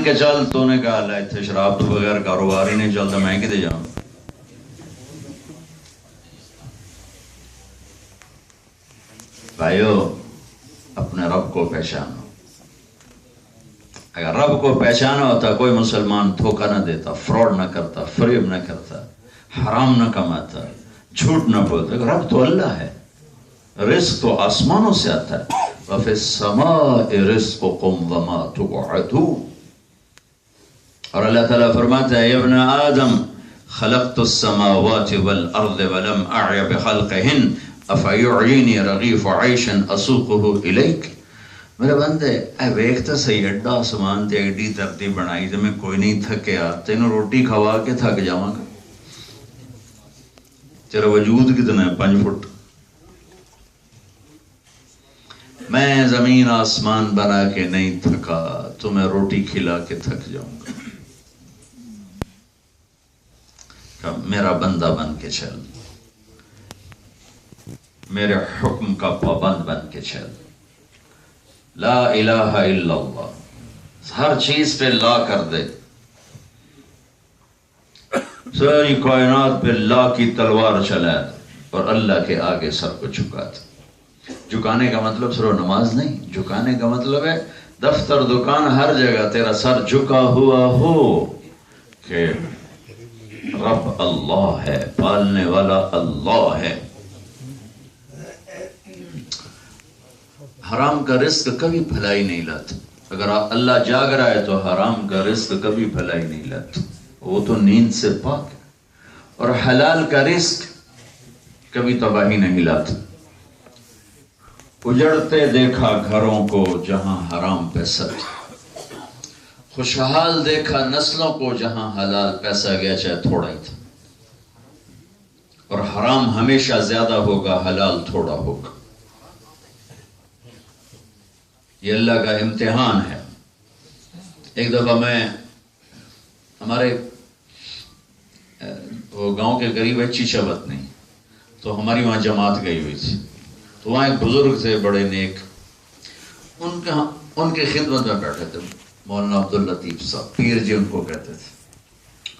کے چل. تو نے کہا اللہ اتنے شراب تو بغیر کاروبار ہی نہیں چلتا, میں کدے جاؤں. بھائیو اپنے رب کو پہچانو. اگر رب کو پہچانا ہوتا کوئی مسلمان دھوکہ نہ دیتا, فراڈ نہ کرتا, فریب نہ کرتا, حرام نہ کماتا, جھوٹ نہ بولتا. رب تو اللہ ہے, رزق تو آسمانوں سے آتا ہے. وَفِي السَّمَاءِ رِزْقُكُمْ وَمَا تُوعَدُونَ. اور اللہ تعالیٰ فرماتا ہے ابن آدم خلقت السماوات والارض ولم اعی بخلقہن افیعینی رغیف عیشا اسوقہ الیک. میرے بندے اے ویکھتا صحیح اڈا آسمان تے ایڈی دھرتی بنائی تے میں کوئی نہیں تھکیا, تینوں روٹی کھوا کے تھک جاواں گا. تیرا وجود کتنا ہے؟ 5 فٹ. میں زمین آسمان بنا کے نہیں تھکا, تمہیں روٹی کھلا کے تھک جاؤں گا. میرا بندہ بن کے چل, میرے حکم کا پابند بن کے چل. لا الہ الا اللہ, ہر چیز پہ لا کر دے. ساری کائنات پہ لا کی تلوار چلا اور اللہ کے آگے سر کو جھکا دے. جھکانے کا مطلب صرف نماز نہیں, جھکانے کا مطلب ہے دفتر دکان ہر جگہ تیرا سر جھکا ہوا ہو کہ رب اللہ ہے, پالنے والا اللہ ہے. حرام کا رزق کبھی بھلائی نہیں لاتا. اگر اللہ جاگ رہا ہے تو حرام کا رزق کبھی بھلائی نہیں لاتا, وہ تو نیند سے پاک ہے. اور حلال کا رزق کبھی تباہی نہیں لاتا. اجڑتے دیکھا گھروں کو جہاں حرام پیسہ تھا, خوشحال دیکھا نسلوں کو جہاں حلال پیسہ گیا چاہے تھوڑا ہی تھا. اور حرام ہمیشہ زیادہ ہوگا, حلال تھوڑا ہوگا. یہ اللہ کا امتحان ہے. ایک دفعہ میں ہمارے وہ گاؤں کے قریب ہے چیچاوت نہیں, تو ہماری وہاں جماعت گئی ہوئی تھی. تو وہاں ایک بزرگ تھے بڑے نیک, ان کے خدمت میں بیٹھے تھے مولانا عبداللطیف صاحب, پیر جی ان کو کہتے تھے.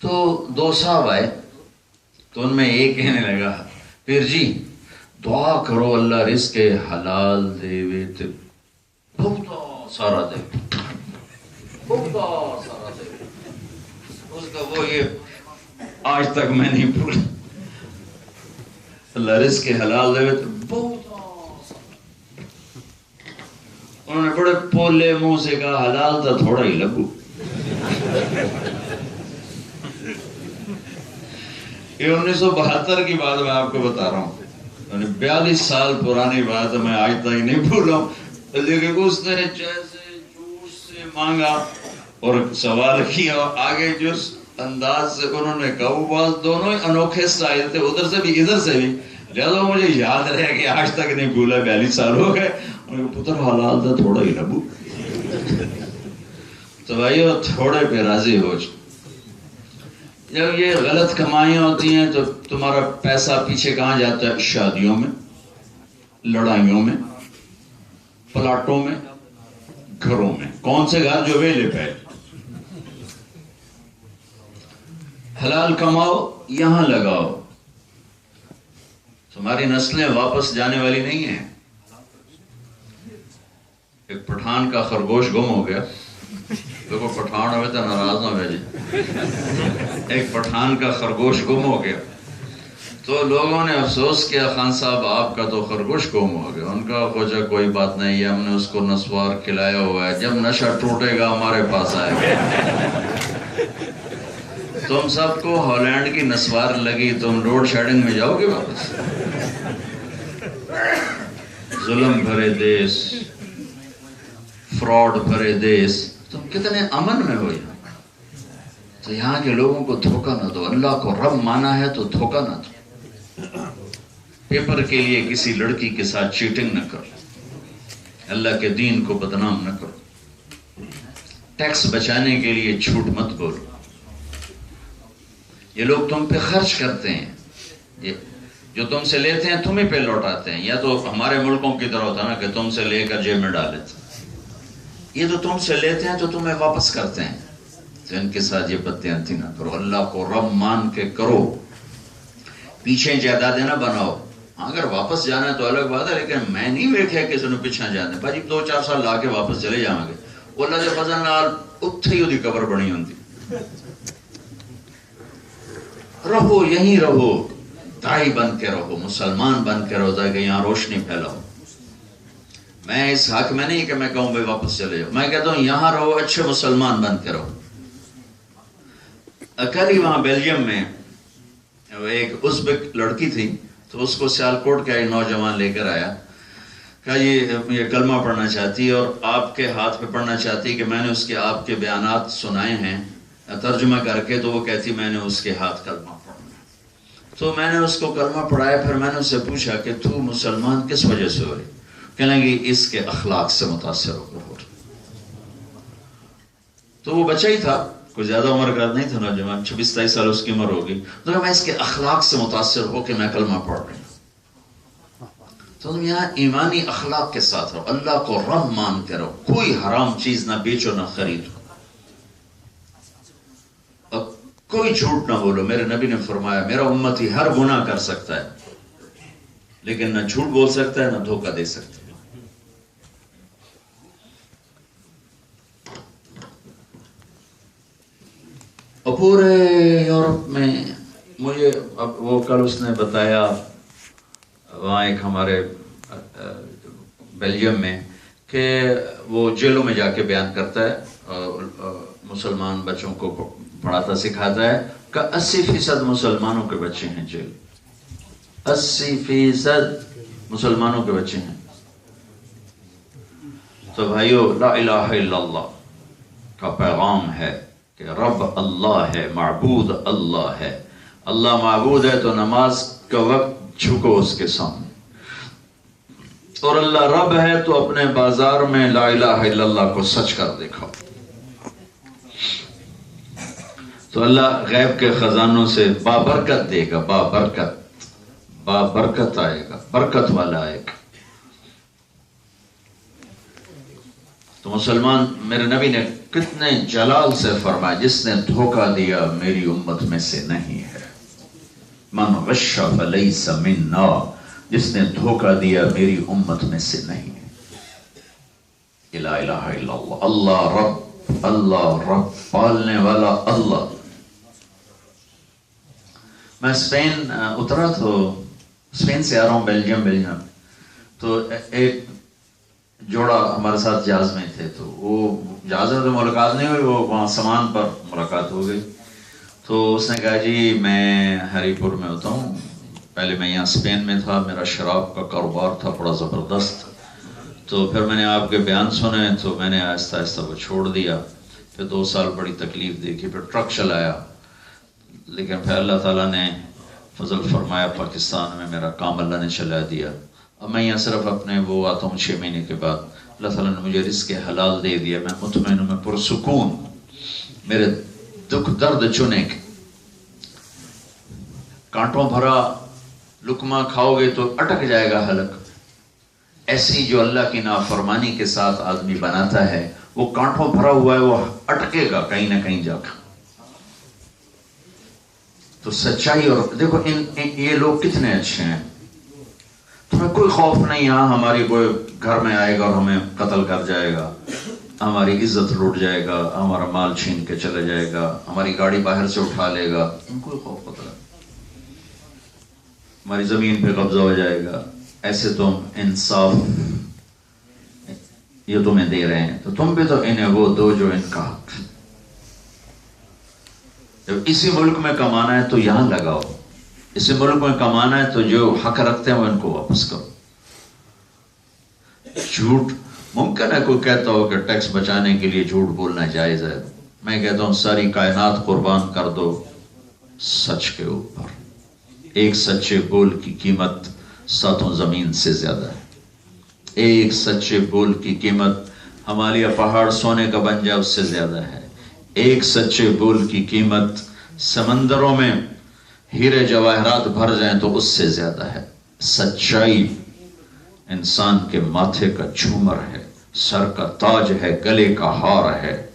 تو 2 صاحب آئے, تو ان میں ایک کہنے لگا پیر جی دعا کرو اللہ رزق حلال دے وے تے بہت سارا دے, بہت سارا دے. اس کا وہ یہ آج تک میں نہیں بھولا, اللہ رزق حلال دے وے تے بہت سارا. انہوں نے بڑے پولے منہ سے کہا حلال تو تھوڑا ہی لگو. یہ 1972 کی بات میں آپ کو بتا رہا ہوں, 42 سال پرانی بات میں آج تک نہیں بھولا ہوں. لیکن اس نے جیسے جوش سے مانگا اور سوال کیا, آگے جس انداز سے انہوں نے کہا, وہ بات دونوں ہی انوکھے سٹائل تھے, ادھر سے بھی ادھر سے بھی. لہذا مجھے یاد رہے کہ آج تک نہیں بھولا, 42 سال ہو گئے. پتر حلال تھا تھوڑا ہی نبو. تو بھائیو تھوڑے پہ راضی ہو. جب یہ غلط کمائیاں ہوتی ہیں تو تمہارا پیسہ پیچھے کہاں جاتا ہے؟ شادیوں میں, لڑائیوں میں, پلاٹوں میں, گھروں میں. کون سے گھر جو ویلے پہ. حلال کماؤ, یہاں لگاؤ. تمہاری نسلیں واپس جانے والی نہیں ہیں. ایک پٹھان کا خرگوش گم ہو گیا. دیکھو پٹھان ہوئے تو ناراض نہ ہوئے جی. ایک پٹھان کا خرگوش گم ہو گیا تو لوگوں نے افسوس کیا, خان صاحب آپ کا تو خرگوش گم ہو گیا. ان کا خوجا کوئی بات نہیں ہے, ہم نے اس کو نسوار کھلایا ہوا ہے, جب نشہ ٹوٹے گا ہمارے پاس آئے گا. تم سب کو ہالینڈ کی نسوار لگی, تم لوڈ شیڈنگ میں جاؤ گے واپس. ظلم بھرے دیس, فراڈ بھرے دیس, تم کتنے امن میں ہو یہاں. تو یہاں کے لوگوں کو دھوکہ نہ دو. اللہ کو رب مانا ہے تو دھوکہ نہ دو. پیپر کے لیے کسی لڑکی کے ساتھ چیٹنگ نہ کرو. اللہ کے دین کو بدنام نہ کرو. ٹیکس بچانے کے لیے جھوٹ مت بولو. یہ لوگ تم پہ خرچ کرتے ہیں, جو تم سے لیتے ہیں تمہیں پہ لوٹاتے ہیں. یا تو ہمارے ملکوں کی طرح ہوتا نا کہ تم سے لے کر جیب میں ڈال لیتے. یہ تو تم سے لیتے ہیں تو تمہیں واپس کرتے ہیں، تو ان کے ساتھ یہ بددیانتی نہ کرو، اللہ کو رب مان کے کرو، پیچھے جائیدادیں نہ بناؤ۔ اگر واپس جانا ہے تو الگ بات ہے، لیکن میں نہیں ویکھیا کسی نے پیچھے جانے بھائی 2-4 سال لا کے واپس چلے جاؤں گے، وہ اللہ کے فضل نال اتھے ہی دی قبر بنی ہوندی۔ رہو یہیں رہو، دائی بن کے رہو، مسلمان بن کے رہو، تاکہ یہاں روشنی پھیلاؤ۔ میں اس حق میں نہیں کہ میں کہوں بھائی واپس چلے جاؤ، میں کہتا ہوں یہاں رہو، اچھے مسلمان بن کے رہو۔ کل ہی وہاں بیلجیم میں ایک ازبک لڑکی تھی، تو اس کو سیالکوٹ کا ایک نوجوان لے کر آیا، کہا یہ کلمہ پڑھنا چاہتی ہے اور آپ کے ہاتھ پہ پڑھنا چاہتی کہ میں نے اس کے آپ کے بیانات سنائے ہیں ترجمہ کر کے، تو وہ کہتی میں نے اس کے ہاتھ کلمہ پڑھنا۔ تو میں نے اس کو کلمہ پڑھایا، پھر میں نے اس سے پوچھا کہ تو مسلمان کس وجہ سے ہو رہی؟ کہنے لگی اس کے اخلاق سے متاثر ہو کر ہو رہی۔ تو وہ بچہ ہی تھا، کوئی زیادہ عمر کا نہیں تھا، نوجوان 26-27 سال اس کی عمر ہوگی، تو میں اس کے اخلاق سے متاثر ہو کے میں کلمہ پڑھ رہی ہوں۔ تو تم یہاں ایمانی اخلاق کے ساتھ رہو، اللہ کو رب مان کے رہو، کوئی حرام چیز نہ بیچو نہ خریدو، اور کوئی جھوٹ نہ بولو۔ میرے نبی نے فرمایا میرا امتی ہر گناہ کر سکتا ہے، لیکن نہ جھوٹ بول سکتا ہے نہ دھوکہ دے سکتا ہے۔ اور پورے یورپ میں مجھے اب وہ کل اس نے بتایا، وہاں ایک ہمارے بیلجیم میں کہ وہ جیلوں میں جا کے بیان کرتا ہے، مسلمان بچوں کو پڑھاتا سکھاتا ہے کہ 80% مسلمانوں کے بچے ہیں جیل، 80% مسلمانوں کے بچے ہیں۔ تو بھائیو، لا الہ الا اللہ کا پیغام ہے کہ رب اللہ ہے، معبود اللہ ہے، اللہ معبود ہے تو نماز کا وقت جھکو اس کے سامنے، اور اللہ رب ہے تو اپنے بازار میں لا الہ الا اللہ کو سچ کر دکھاؤ، تو اللہ غیب کے خزانوں سے بابرکت دے گا، بابرکت آئے گا، برکت والا آئے گا۔ تو مسلمان، میرے نبی نے کتنے جلال سے فرمایا، جس نے دھوکہ دیا میری امت میں سے نہیں ہے، من غش فلیس منا، جس نے دھوکہ دیا میری امت میں سے نہیں ہے۔ لا الہ الا اللہ، اللہ رب پالنے والا اللہ۔ میں اسپین اترا، تو اسپین سے آ رہا ہوں بیلجیم، تو ایک جوڑا ہمارے ساتھ جہاز میں تھے، تو وہ جہاز میں تو ملاقات نہیں ہوئی، وہ وہاں سامان پر ملاقات ہو گئی۔ تو اس نے کہا جی میں ہری پور میں ہوتا ہوں، پہلے میں یہاں اسپین میں تھا، میرا شراب کا کاروبار تھا بڑا زبردست، تو پھر میں نے آپ کے بیان سنے تو میں نے آہستہ آہستہ وہ چھوڑ دیا، پھر 2 سال بڑی تکلیف دیکھی، پھر ٹرک چلایا، لیکن پھر اللہ تعالیٰ نے فضل فرمایا، پاکستان میں میرا کام اللہ نے چلا دیا۔ اب میں یہاں صرف اپنے وہ آتا ہوں 6 مہینے کے بعد، اللہ تعالیٰ نے مجھے رزق حلال دے دیا، میں مطمئن ہوں، میں پرسکون، میرے دکھ درد چنے کے کانٹوں بھرا لقمہ کھاؤ گے تو اٹک جائے گا حلق، ایسی جو اللہ کی نافرمانی کے ساتھ آدمی بناتا ہے وہ کانٹوں بھرا ہوا ہے، وہ اٹکے گا کہیں نہ کہیں جا کر۔ تو سچائی، اور دیکھو یہ لوگ کتنے اچھے ہیں، تمہیں کوئی خوف نہیں یہاں ہماری کوئی گھر میں آئے گا اور ہمیں قتل کر جائے گا، ہماری عزت لوٹ جائے گا، ہمارا مال چھین کے چلا جائے گا، ہماری گاڑی باہر سے اٹھا لے گا، تم کوئی خوف پتہ نہیں، ہماری زمین پہ قبضہ ہو جائے گا۔ ایسے تم انصاف یہ تمہیں دے رہے ہیں، تو تم بھی تو انہیں وہ دو جو ان کا حق۔ جب اسی ملک میں کمانا ہے تو یہاں لگاؤ، اسی ملک میں کمانا ہے تو جو حق رکھتے ہیں وہ ان کو واپس کرو۔ جھوٹ ممکن ہے کوئی کہتا ہو کہ ٹیکس بچانے کے لیے جھوٹ بولنا جائز ہے، میں کہتا ہوں ساری کائنات قربان کر دو سچ کے اوپر، ایک سچے بول کی قیمت 7 زمین سے زیادہ ہے، ایک سچے بول کی قیمت ہمالیہ پہاڑ سونے کا بن جائے اس سے زیادہ ہے، ایک سچے بول کی قیمت سمندروں میں ہیرے جواہرات بھر جائیں تو اس سے زیادہ ہے۔ سچائی انسان کے ماتھے کا جھومر ہے، سر کا تاج ہے، گلے کا ہار ہے،